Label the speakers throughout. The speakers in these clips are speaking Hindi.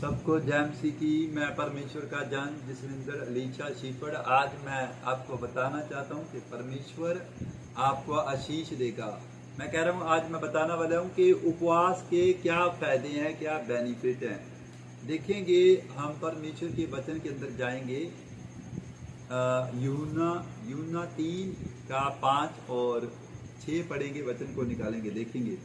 Speaker 1: सबको जैमसी की मैं परमेश्वर का जन जसविंदर अलीशा शीफड़। आज मैं आपको बताना चाहता हूँ कि परमेश्वर आपको आशीष देगा। मैं कह रहा हूँ आज मैं बताने वाला हूँ कि उपवास के क्या फायदे हैं, क्या बेनिफिट हैं। देखेंगे हम परमेश्वर के वचन के अंदर जाएंगे। यूना 3:5 और 6 पढ़ेंगे, वचन को निकालेंगे, देखेंगे।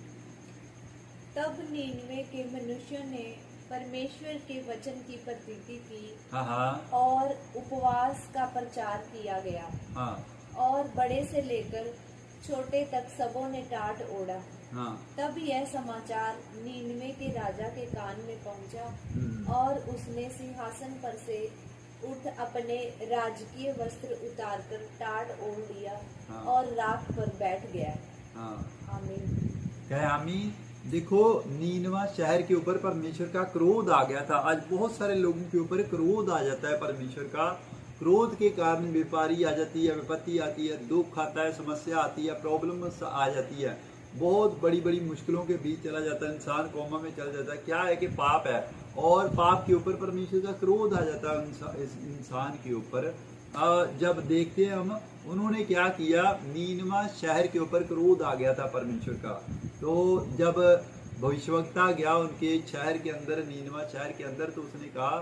Speaker 2: तब नीनवे के मनुष्यों ने परमेश्वर के वचन की प्रतीति की
Speaker 1: हाँ
Speaker 2: और उपवास का प्रचार किया गया
Speaker 1: हाँ
Speaker 2: और बड़े से लेकर छोटे तक सबों ने टाट ओढ़ा।
Speaker 1: हाँ
Speaker 2: तब यह समाचार नीनवे के राजा के कान में पहुंचा और उसने सिंहासन पर से उठ अपने राजकीय वस्त्र उतारकर टाट ओढ़ लिया
Speaker 1: हाँ।
Speaker 2: और राख पर बैठ गया।
Speaker 1: हाँ।
Speaker 2: आमीन।
Speaker 1: कहे आमीन। देखो, नीनवा शहर के ऊपर परमेश्वर का क्रोध आ गया था। आज बहुत सारे लोगों के ऊपर क्रोध आ जाता है परमेश्वर का। क्रोध के कारण व्यापारी आ जाती है, विपत्ति आती है, दुख आता है, समस्या आती है, प्रॉब्लम आ जाती है, बहुत बड़ी बड़ी मुश्किलों के बीच चला जाता है, इंसान कोमा में चला जाता है। क्या है कि पाप है और पाप के ऊपर परमेश्वर का क्रोध आ जाता है इस इंसान के ऊपर। जब देखते हैं हम, उन्होंने क्या किया, नीनवा शहर के ऊपर क्रोध आ गया था परमेश्वर का। तो जब भविष्यवक्ता गया उनके शहर के अंदर, नीनवा शहर के अंदर, तो उसने कहा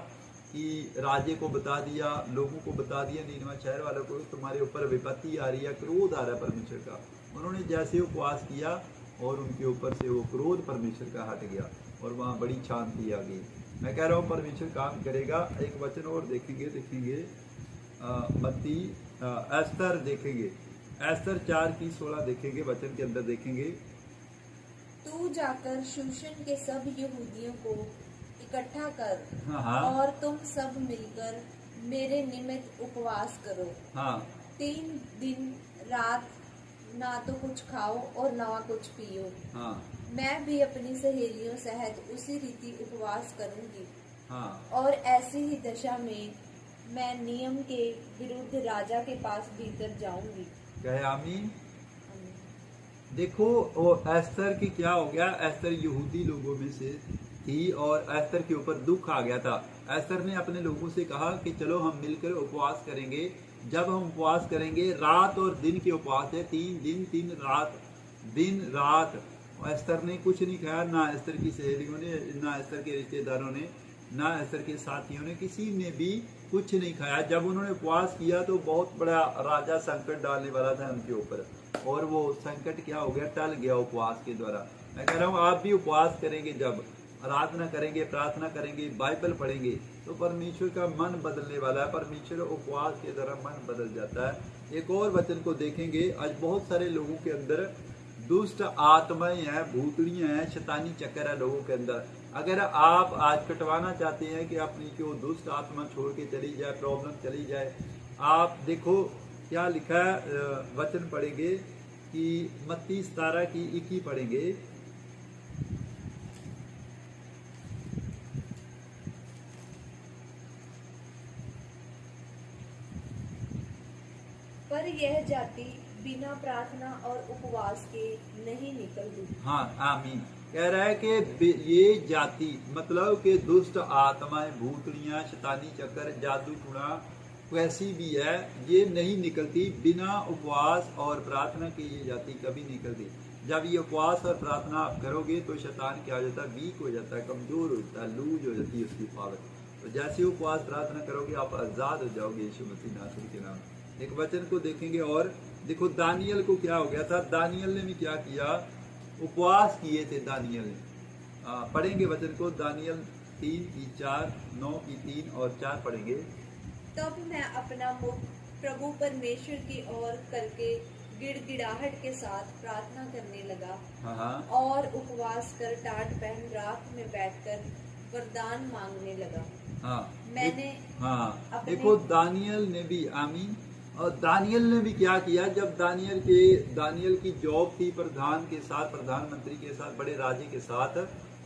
Speaker 1: कि राजे को बता दिया, लोगों को बता दिया, नीनवा शहर वालों को, तुम्हारे ऊपर विपत्ति आ रही है, क्रोध आ रहा है परमेश्वर का। उन्होंने जैसे उपवास किया और उनके ऊपर से वो क्रोध परमेश्वर का हट गया और वहाँ बड़ी शांति आ गई। मैं कह रहा हूँ परमेश्वर काम करेगा। एक वचन और देखेंगे मत्ती एस्तर देखेंगे, एस्तर 4:16 देखेंगे, वचन के अंदर देखेंगे।
Speaker 2: तू जाकर शूशन के सब यहूदियों को इकट्ठा कर
Speaker 1: हाँ।
Speaker 2: और तुम सब मिलकर मेरे निमित्त उपवास करो। 3 दिन रात ना तो कुछ खाओ और ना कुछ पियो। मैं भी अपनी सहेलियों सहित उसी रीति उपवास करूंगी। और ऐसी ही दशा में मैं नियम के विरुद्ध राजा के पास भीतर जाऊंगी।
Speaker 1: कहे आमीन। देखो, वो एस्तर की क्या हो गया, एस्तर यहूदी लोगों में से थी और एस्तर के ऊपर दुख आ गया था। एस्तर ने अपने लोगों से कहा कि चलो हम मिलकर उपवास करेंगे। जब हम उपवास करेंगे, रात और दिन के उपवास है, 3 दिन 3 रात, दिन रात। एस्तर ने कुछ नहीं खाया, ना एस्तर की सहेलियों ने, ना एस्तर के रिश्तेदारों ने, ना एस्तर के साथियों ने, किसी ने भी कुछ नहीं खाया। जब उन्होंने उपवास किया तो बहुत बड़ा राजा संकट डालने वाला था उनके ऊपर, और वो संकट क्या हो गया, टल गया उपवास के द्वारा। मैं कह रहा हूँ आप भी उपवास करेंगे, जब आराधना करेंगे, प्रार्थना करेंगे, बाइबल पढ़ेंगे, तो परमेश्वर का मन बदलने वाला है। परमेश्वर उपवास के द्वारा मन बदल जाता है। एक और वचन को देखेंगे। आज बहुत सारे लोगों के अंदर दुष्ट आत्माएं हैं, भूतड़ियां हैं, शैतानी चक्कर है लोगों के अंदर। अगर आप आज कटवाना चाहते हैं कि अपनी जो दुष्ट आत्मा छोड़ के चली जाए, प्रॉब्लम चली जाए, आप देखो क्या लिखा है, वचन पढ़ेंगे कि मत्ती 17:21 पढ़ेंगे।
Speaker 2: पर यह जाति बिना प्रार्थना और उपवास के नहीं निकलती।
Speaker 1: हाँ, आमीन। कह रहा है कि ये जाति मतलब कि दुष्ट आत्माएं, भूतड़ियां, शैतानी चक्कर, जादू टूना, कैसी भी है, ये नहीं निकलती बिना उपवास और प्रार्थना की। ये जाति कभी निकलती। जब ये उपवास और प्रार्थना आप करोगे तो शैतान क्या हो जाता है, वीक हो जाता है, कमजोर हो जाता है, लूज हो जाती है उसकी पावर। तो जैसे उपवास प्रार्थना करोगे आप आजाद हो जाओगे यीशु मसीह नासरी के नाम। एक वचन को देखेंगे और देखो दानियल को क्या हो गया था। दानियल ने भी क्या किया, उपवास किए थे दानियल ने। पढ़ेंगे वचन को, दानियल 3:4, 9:3 और 4 पढ़ेंगे।
Speaker 2: तब मैं अपना मुख प्रभु परमेश्वर की ओर करके गिड़गिड़ाहट के साथ प्रार्थना करने लगा और उपवास कर टाट पहन राख में बैठकर वरदान मांगने लगा। मैंने
Speaker 1: देखो दानियल ने भी, आमीन। और दानियल ने भी क्या किया, जब दानियल की जॉब थी प्रधान के साथ, प्रधानमंत्री के साथ, बड़े राजे के साथ,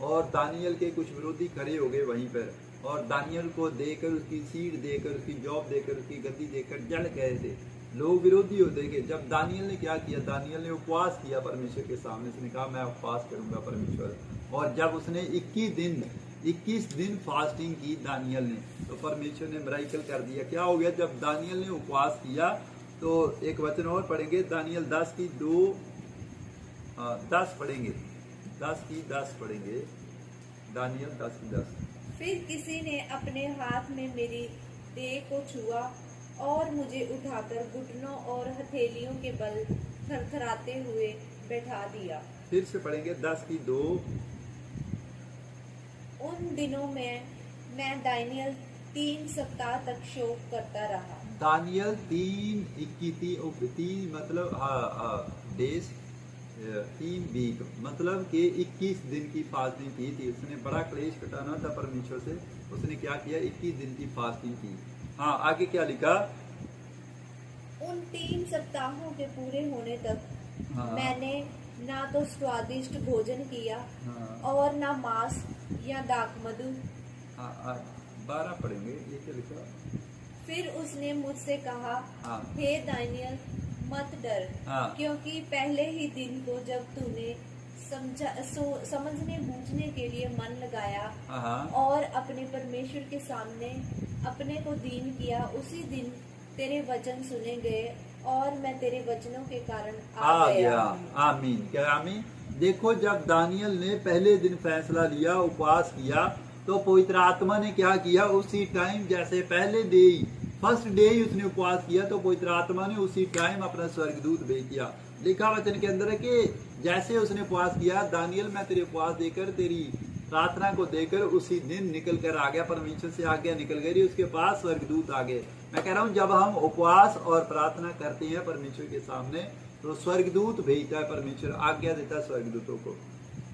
Speaker 1: और दानियल के कुछ विरोधी खड़े हो गए वहीं पर, और दानियल को देकर, उसकी सीट देकर, उसकी जॉब देकर, उसकी गद्दी देकर जल गए थे। लोग विरोधी होते गए। जब दानियल ने क्या किया, दानियल ने उपवास किया परमेश्वर के सामने। उसने कहा मैं उपवास करूंगा परमेश्वर। और जब उसने 21 दिन 21 दिन फास्टिंग की दानियल ने, तो परमेश्वर ने मिरेकल कर दिया। क्या हो गया? जब दानियल ने उपवास किया तो एक वचन और पढ़ेंगे, दानियल 10 की 10 पढ़ेंगे, 10 की 10 पढ़ेंगे, दानियल 10 की 10।
Speaker 2: फिर किसी ने अपने हाथ में मेरी देह को छुआ और मुझे उठाकर घुटनों और हथेलियों के बल थरथराते हुए बैठा दिया।
Speaker 1: फिर से पढ़ेंगे 10 की 2।
Speaker 2: उन दिनों में मैं दानियल 3 सप्ताह तक शोक करता रहा।
Speaker 1: दानियल 3 मतलब डेज, 3 वीक मतलब कि 21 दिन की फास्टिंग की थी। उसने बड़ा क्लेश कटाना था परमेश्वर से, उसने क्या किया? 21 दिन की फास्टिंग की। हाँ, आगे क्या लिखा?
Speaker 2: उन 3 सप्ताहों के पूरे होने तक
Speaker 1: हाँ,
Speaker 2: मैंने ना तो स्वादिष्ट भोजन किया,
Speaker 1: हाँ,
Speaker 2: और ना मांस या दाखमधु।
Speaker 1: हाँ, 12 पढ़ेंगे, ये क्या लिखा?
Speaker 2: फिर उसने मुझसे कहा,
Speaker 1: हाँ,
Speaker 2: हे दानियल, मत डर,
Speaker 1: हाँ,
Speaker 2: क्योंकि पहले ही दिन को जब तूने समझने बूझने के लिए मन लगाया
Speaker 1: हाँ,
Speaker 2: और अपने परमेश्वर के सामने अपने को दीन किया, उसी दिन तेरे वचन सुने गए और मैं तेरे वचनों के कारण आ गया।
Speaker 1: आमीन। क्या आमीन? देखो, जब दानियल ने पहले दिन फैसला लिया, उपवास किया, तो पवित्र आत्मा ने क्या किया? उसी टाइम, जैसे पहले डे ही, फर्स्ट डे ही उसने उपवास किया, तो पवित्र आत्मा ने उसी टाइम अपना स्वर्गदूत भेज दिया। लिखा वचन के अंदर है कि जैसे उसने उपवास किया, दानियल मैं तेरे उपवास देकर, तेरी प्रार्थना को देकर उसी दिन निकल कर आ गया, परमेश्वर से आज्ञा निकल गई, उसके पास स्वर्गदूत आ गए। मैं कह रहा हूं, जब हम उपवास और प्रार्थना करते हैं परमेश्वर के सामने, तो स्वर्गदूत भेजता है परमेश्वर, आज्ञा देता है, स्वर्गदूतों को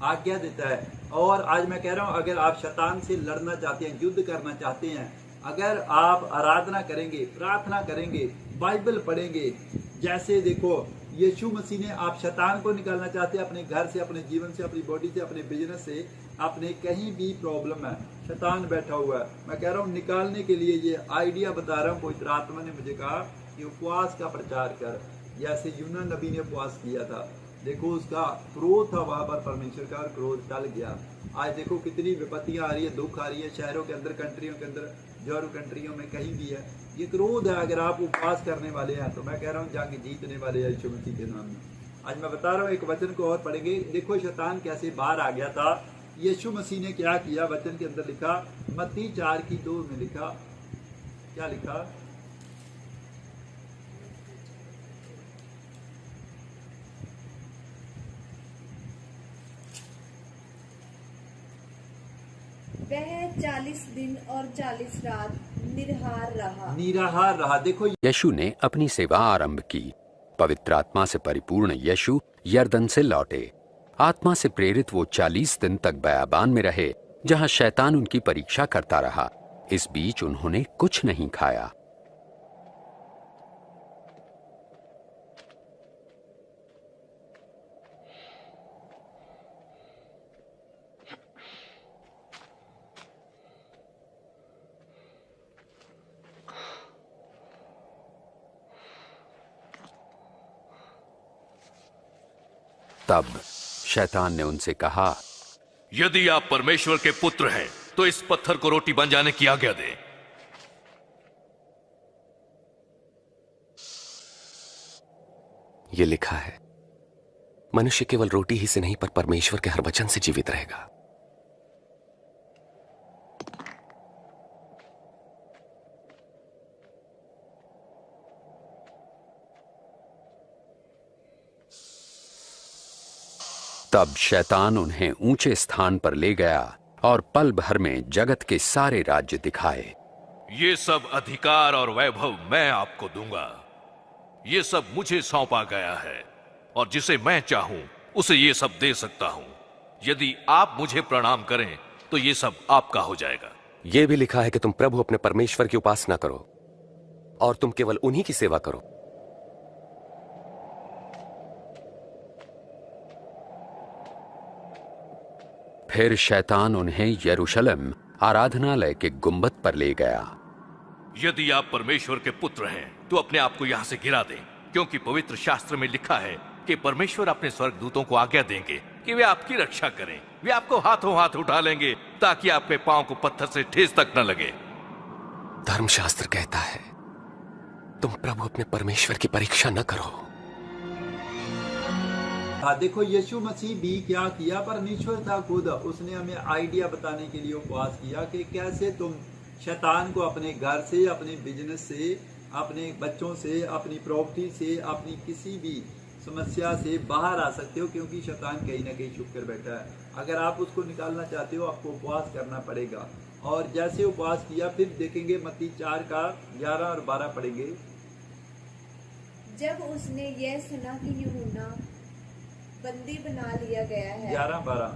Speaker 1: आज्ञा देता है। और आज मैं कह रहा हूं, अगर आप शैतान से लड़ना चाहते हैं, युद्ध करना चाहते हैं, अगर आप आराधना करेंगे, प्रार्थना करेंगे, बाइबल पढ़ेंगे, जैसे देखो यीशु मसीह ने, आप शैतान को निकालना चाहते हैं अपने घर से, अपने जीवन से, अपनी बॉडी से, अपने बिजनेस से, अपने कहीं भी प्रॉब्लम है, शैतान बैठा हुआ है, मैं कह रहा हूँ निकालने के लिए ये आइडिया बता रहा हूँ। पवित्र आत्मा ने मुझे कहा कि उपवास का प्रचार कर, जैसे यूना नबी ने उपवास किया था। देखो, उसका क्रोध था वहां पर, परमेश्वर का क्रोध टल गया। आज देखो कितनी विपत्तियां आ रही है, दुख आ रही है, शहरों के अंदर, कंट्रियों के अंदर, जो कंट्रियों में कहीं भी है, ये क्रोध है। अगर आप उपवास करने वाले हैं तो मैं कह रहा हूँ जाके जीतने वाले हैं यीशु मसीह के नाम में। आज मैं बता रहा हूँ, एक वचन को और पढ़ेंगे। देखो शैतान कैसे बाहर आ गया था, यीशु मसीह ने क्या किया? वचन के अंदर लिखा, मत्ती 4 की 2 में लिखा, क्या लिखा?
Speaker 2: वह 40 दिन और 40 रात
Speaker 1: निराहार रहा। देखो,
Speaker 3: यीशु ने अपनी सेवा आरंभ की। पवित्र आत्मा से परिपूर्ण यीशु यरदन से लौटे। आत्मा से प्रेरित वो 40 दिन तक बयाबान में रहे, जहां शैतान उनकी परीक्षा करता रहा। इस बीच उन्होंने कुछ नहीं खाया। तब शैतान ने उनसे कहा,
Speaker 4: यदि आप परमेश्वर के पुत्र हैं तो इस पत्थर को रोटी बन जाने की आज्ञा दें।
Speaker 5: ये लिखा है, मनुष्य केवल रोटी ही से नहीं पर परमेश्वर के हर वचन से जीवित रहेगा।
Speaker 3: तब शैतान उन्हें ऊंचे स्थान पर ले गया और पल भर में जगत के सारे राज्य दिखाए।
Speaker 4: ये सब अधिकार और वैभव मैं आपको दूंगा। ये सब मुझे सौंपा गया है और जिसे मैं चाहूं उसे ये सब दे सकता हूं। यदि आप मुझे प्रणाम करें तो ये सब आपका हो जाएगा।
Speaker 5: ये भी लिखा है कि तुम प्रभु अपने परमेश्वर की उपासना करो और तुम केवल उन्हीं की सेवा करो।
Speaker 3: फिर शैतान उन्हें यरूशलेम आराधनालय के गुंबद पर ले गया।
Speaker 4: यदि आप परमेश्वर के पुत्र हैं तो अपने आप को यहां से गिरा दें, क्योंकि पवित्र शास्त्र में लिखा है कि परमेश्वर अपने स्वर्गदूतों को आज्ञा देंगे कि वे आपकी रक्षा करें। वे आपको हाथों हाथ उठा लेंगे ताकि आपके पांव को पत्थर से ठेस तक न लगे।
Speaker 5: धर्मशास्त्र कहता है तुम प्रभु अपने परमेश्वर की परीक्षा न करो।
Speaker 1: हाँ, देखो यीशु मसीह भी क्या किया, परमेश्वर था खुद, उसने हमें आइडिया बताने के लिए उपवास किया कि कैसे तुम शैतान को अपने घर से, अपने बिजनेस से, अपने बच्चों से, अपनी प्रॉपर्टी से, अपनी किसी भी समस्या से बाहर आ सकते हो, क्योंकि शैतान कहीं ना कहीं छुप कर बैठा है। अगर आप उसको निकालना चाहते हो आपको उपवास करना पड़ेगा। और जैसे उपवास किया फिर देखेंगे मत्ती 4 का 11 और 12 पढ़ेंगे।
Speaker 2: जब उसने यह सुना कि यूहन्ना बंदी बना लिया गया है
Speaker 1: 11-12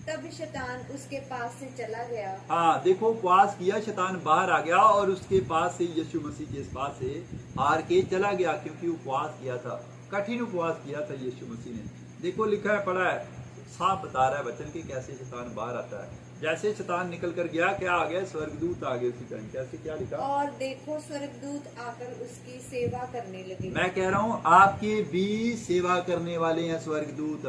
Speaker 2: तब शैतान उसके पास से चला गया।
Speaker 1: हाँ, देखो उपवास किया, शैतान बाहर आ गया और उसके पास से, यीशु मसीह के पास से हार के चला गया, क्योंकि उपवास किया था, कठिन उपवास किया था यीशु मसीह ने। देखो लिखा है, पढ़ा है, साफ बता रहा है वचन कि कैसे शैतान बाहर आता है। जैसे शैतान निकल कर गया, क्या आ गया, स्वर्गदूत आ गए उसी टाइम। कैसे, क्या लिखा,
Speaker 2: और देखो स्वर्गदूत आकर उसकी सेवा करने लगे।
Speaker 1: मैं कह रहा हूँ आपके भी सेवा करने वाले हैं स्वर्गदूत।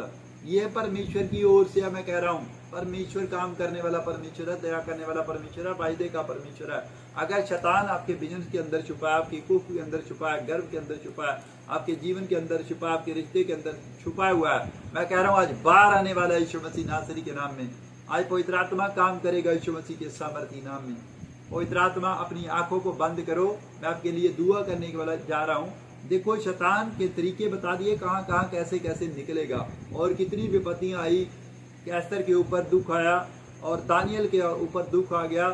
Speaker 1: ये परमेश्वर की ओर से मैं कह रहा हूँ, परमेश्वर काम करने वाला परमेश्वर है, दया करने वाला परमेश्वर है, वायदे का परमेश्वर है। अगर शैतान आपके बिजनेस के अंदर छुपा है, आपकी कुख के अंदर छुपा है, गर्भ के अंदर छुपा है, आपके जीवन के अंदर छुपा है, आपके रिश्ते के अंदर छुपा हुआ है, मैं कह रहा हूँ आज बाहर आने वाला है यीशु मसीह नासरी के नाम में। आज पवित्र आत्मा काम करेगा यीशु मसीह के सामर्थी नाम में। पवित्र आत्मा, अपनी आंखों को बंद करो, मैं आपके लिए दुआ करने के वाला जा रहा हूँ। देखो शैतान के तरीके बता दिए, कहाँ कहाँ कैसे कैसे निकलेगा और कितनी विपत्तियां आई। कैसर के ऊपर दुख आया और दानियल के ऊपर दुख आ गया।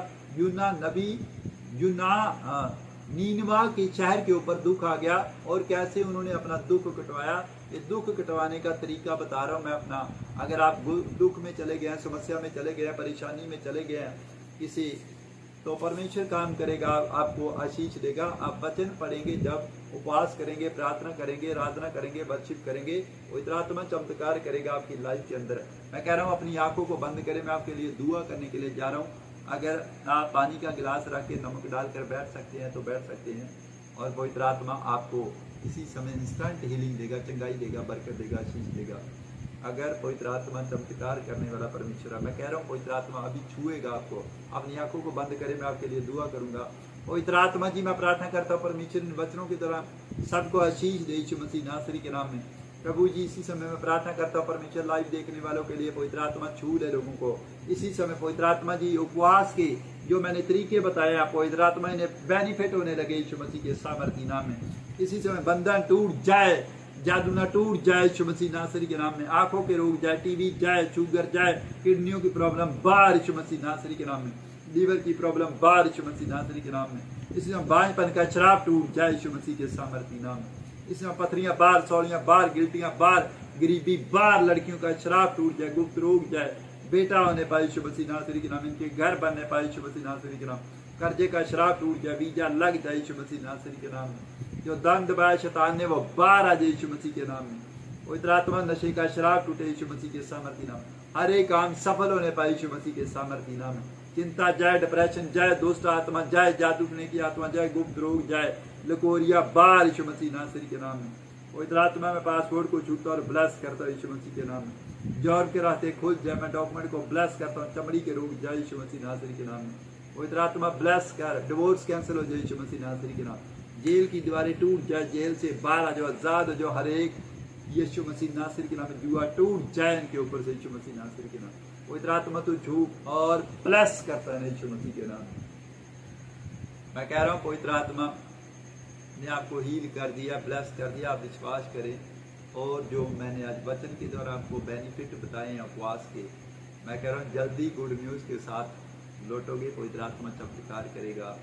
Speaker 1: नीनवा के शहर के ऊपर दुख आ गया और कैसे उन्होंने अपना दुख कटवाया। ये दुख कटवाने का तरीका बता रहा हूँ मैं अपना। अगर आप दुख में चले गए हैं, समस्या में चले गए हैं, परेशानी में चले गए हैं किसी, तो परमेश्वर काम करेगा, आपको आशीष देगा। आप वचन पढ़ेंगे, जब उपवास करेंगे, प्रार्थना करेंगे, आराधना करेंगे, वर्शिप करेंगे, पवित्र आत्मा चमत्कार करेगा आपकी लाइफ के अंदर। मैं कह रहा हूँ अपनी आंखों को बंद करें, मैं आपके लिए दुआ करने के लिए जा रहा हूँ। अगर आप पानी का गिलास रख के नमक डालकर बैठ सकते हैं तो बैठ सकते हैं, और पवित्र आत्मा आपको इसी समय इंस्टेंट हीलिंग देगा, चंगाई देगा, बरकत देगा, आशीष देगा। अगर पवित्र आत्मा चमत्कार करने वाला परमेश्वर है, मैं कह रहा हूँ पवित्र आत्मा अभी छुएगा आपको। अपनी आंखों को बंद करें, मैं आपके लिए दुआ करूंगा। पवित्र आत्मा जी, मैं प्रार्थना करता हूँ परमेश्वर इन वचनों की तरह सबको आशीष दे यीशु मसीह नासरी के नाम में। प्रभु जी, इसी समय मैं प्रार्थना करता हूँ परमेश्वर लाइव देखने वालों के लिए, पवित्र आत्मा छू ले लोगों को इसी समय। पवित्र आत्मा जी, उपवास के जो मैंने तरीके बताए आप, पवित्र आत्मा इन्हें बेनिफिट होने लगे यीशु मसीह के सामर्थी नाम में। इसी समय बंधन टूट जाए, जादू ना टूट जाए यीशु मसीह नासरी के नाम में। आंखों के रोग जाए, टीबी जाए, शुगर जाए, किडनियों की प्रॉब्लम बाहर यीशु मसीह नासरी के नाम में। लीवर की प्रॉब्लम बाहर यीशु मसीह नासरी के नाम में। इसी समय बांझपन का शराब टूट जाए यीशु मसीह के सामर्थी नाम में। इसमें पथरियां बाहर, सौड़ियां बाहर, गिल्टियां बाहर, गरीबी बाहर, लड़कियों का शराब टूट जाए, गुप्त रोग जाए, बेटा होने पाए यीशु मसीह नासरी के नाम, इनके घर बनने पाए यीशु मसीह नासरी के नाम, कर्जे का शराब टूट जाए, वीजा लग जाए यीशु मसीह नासरी के नाम में। जो दंड दबाया शैतान ने वो बाहर आ जाए यीशु मसीह के नाम में। पवित्र आत्मा, नशे का शराब टूटे यीशु मसीह के सामर्थी नाम। हर एक काम सफल होने पाए यीशु मसीह के सामर्थी नाम में। चिंता जाए, डिप्रेशन जाए, दुष्ट आत्मा जाए, जादू टूटने की आत्मा जाए, गुप्त रोग जाए, लकोरिया बाहर यीशु मसीह नासरी के नाम में। पवित्र आत्मा में पासपोर्ट को छूटता और ब्लेस करता हूँ यीशु मसीह के नाम में। जॉब के रास्ते खुल जाए, मैं डॉक्यूमेंट को ब्लेस करता हूँ, चमड़ी के रोग जाए यीशु मसीह नासरी के नाम में। पवित्र आत्मा ब्लेस कर, डिवोर्स कैंसिल हो जाए यीशु मसीह नासरी के नाम। जेल की दीवारें टूट जाए, जेल से बाहर आ जाओ, आजाद हो जाओ हर एक यीशु मसीह नासरी के नाम में। जुआ टूट जाए इनके ऊपर से यीशु मसीह नासरी के नाम। पवित्र आत्मा तू झूठ और ब्लेस करता है यीशु मसीह के नाम। मैं कह रहा हूँ पवित्र आत्मा ने आपको हील कर दिया, ब्लेस कर दिया। आप विश्वास करें, और जो मैंने आज वचन के द्वारा आपको बेनिफिट बताए हैं उपवास के, मैं कह रहा हूँ जल्दी गुड न्यूज़ के साथ लौटोगे, पवित्र आत्मा चमत्कार करेगा।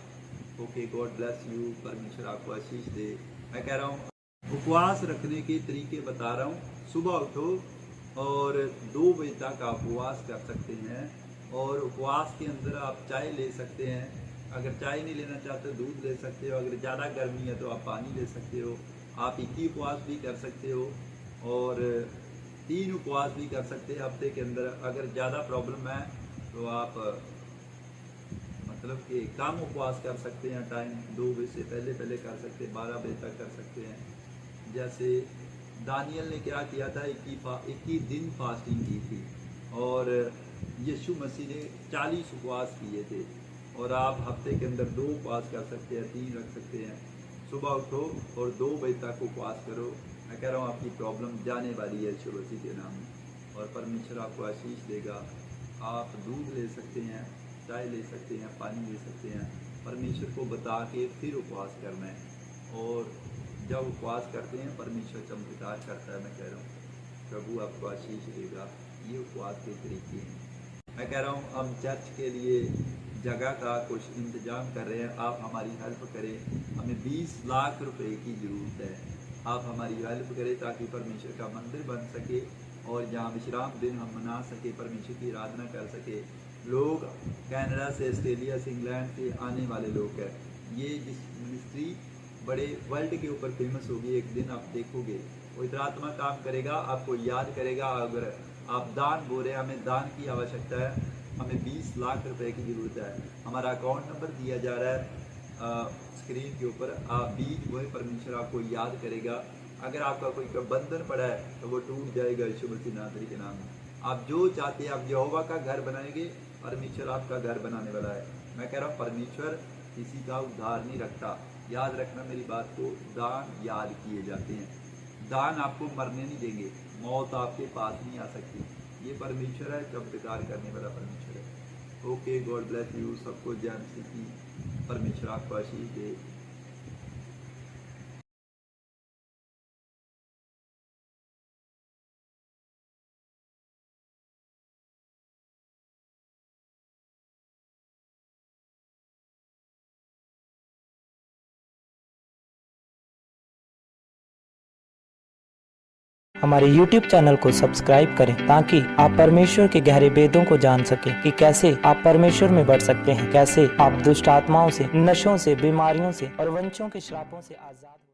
Speaker 1: ओके, गॉड ब्लेस यू, परमेश्वर आपको आशीष दे। मैं कह रहा हूँ उपवास रखने के तरीके बता रहा हूँ। सुबह उठो और 2 बजे तक आप उपवास कर सकते हैं, और उपवास के अंदर आप चाय ले सकते हैं। अगर चाय नहीं लेना चाहते दूध ले सकते हो। अगर ज़्यादा गर्मी है तो आप पानी ले सकते हो। आप 21 उपवास भी कर सकते हो और 3 उपवास भी कर सकते हैं हफ्ते के अंदर। अगर ज़्यादा प्रॉब्लम है तो आप मतलब कि कम उपवास कर सकते हैं। टाइम 2 बजे से पहले कर सकते हैं, 12 बजे तक कर सकते हैं। जैसे दानियल ने क्या किया था, 21 दिन फास्टिंग की थी और यीशु मसीह ने 40 उपवास किए थे। और आप हफ्ते के अंदर 2 उपवास कर सकते हैं, 3 रख सकते हैं। सुबह उठो और 2 बजे तक उपवास करो। मैं कह रहा हूँ आपकी प्रॉब्लम जाने वाली है यीशु मसीह के नाम में, और परमेश्वर आपको आशीष देगा। आप दूध ले सकते हैं, चाय ले सकते हैं, पानी ले सकते हैं। परमेश्वर को बता के फिर उपवास करना है, और जब उपवास करते हैं परमेश्वर चमत्कार करता है। मैं कह रहा हूँ प्रभु आपको आशीष देगा। ये उपवास के तरीके हैं। मैं कह रहा हूँ हम चर्च के लिए जगह का कुछ इंतजाम कर रहे हैं, आप हमारी हेल्प करें। हमें 20 लाख रुपए की ज़रूरत है। आप हमारी हेल्प करें ताकि परमेश्वर का मंदिर बन सके और जहाँ विश्राम दिन हम मना सके, परमेश्वर की आराधना कर सके। लोग कनाडा से, ऑस्ट्रेलिया से, इंग्लैंड से आने वाले लोग हैं। ये जिस मिनिस्ट्री बड़े वर्ल्ड के ऊपर फेमस होगी, एक दिन आप देखोगे। पवित्र आत्मा काम करेगा, आपको याद करेगा। अगर आप दान बोल रहे हैं, हमें दान की आवश्यकता है, हमें 20 लाख रुपए की ज़रूरत है। हमारा अकाउंट नंबर दिया जा रहा है स्क्रीन के ऊपर। आप बीज बोए, परमेश्वर आपको याद करेगा। अगर आपका कोई बंधन पड़ा है तो वो टूट जाएगा यीशु मसीह नासरी के नाम में। आप जो चाहते हैं, आप यहोवा का घर बनाएंगे, परमेश्वर आपका घर बनाने वाला है। मैं कह रहा हूँ परमेश्वर किसी का उद्धार नहीं रखता। याद रखना मेरी बात को, दान याद किए जाते हैं। दान आपको मरने नहीं देंगे, मौत आपके पास नहीं आ सकती। ये परमेश्वर है, चमत्कार करने वाला परमेश्वर है। Okay, God bless you. सबको जय मसीह की। परमेश्वर आपको आशीष दे।
Speaker 6: हमारे YouTube चैनल को सब्सक्राइब करें ताकि आप परमेश्वर के गहरे भेदों को जान सकें कि कैसे आप परमेश्वर में बढ़ सकते हैं, कैसे आप दुष्ट आत्माओं से, नशों से, बीमारियों से और वंशों के श्रापों से आजाद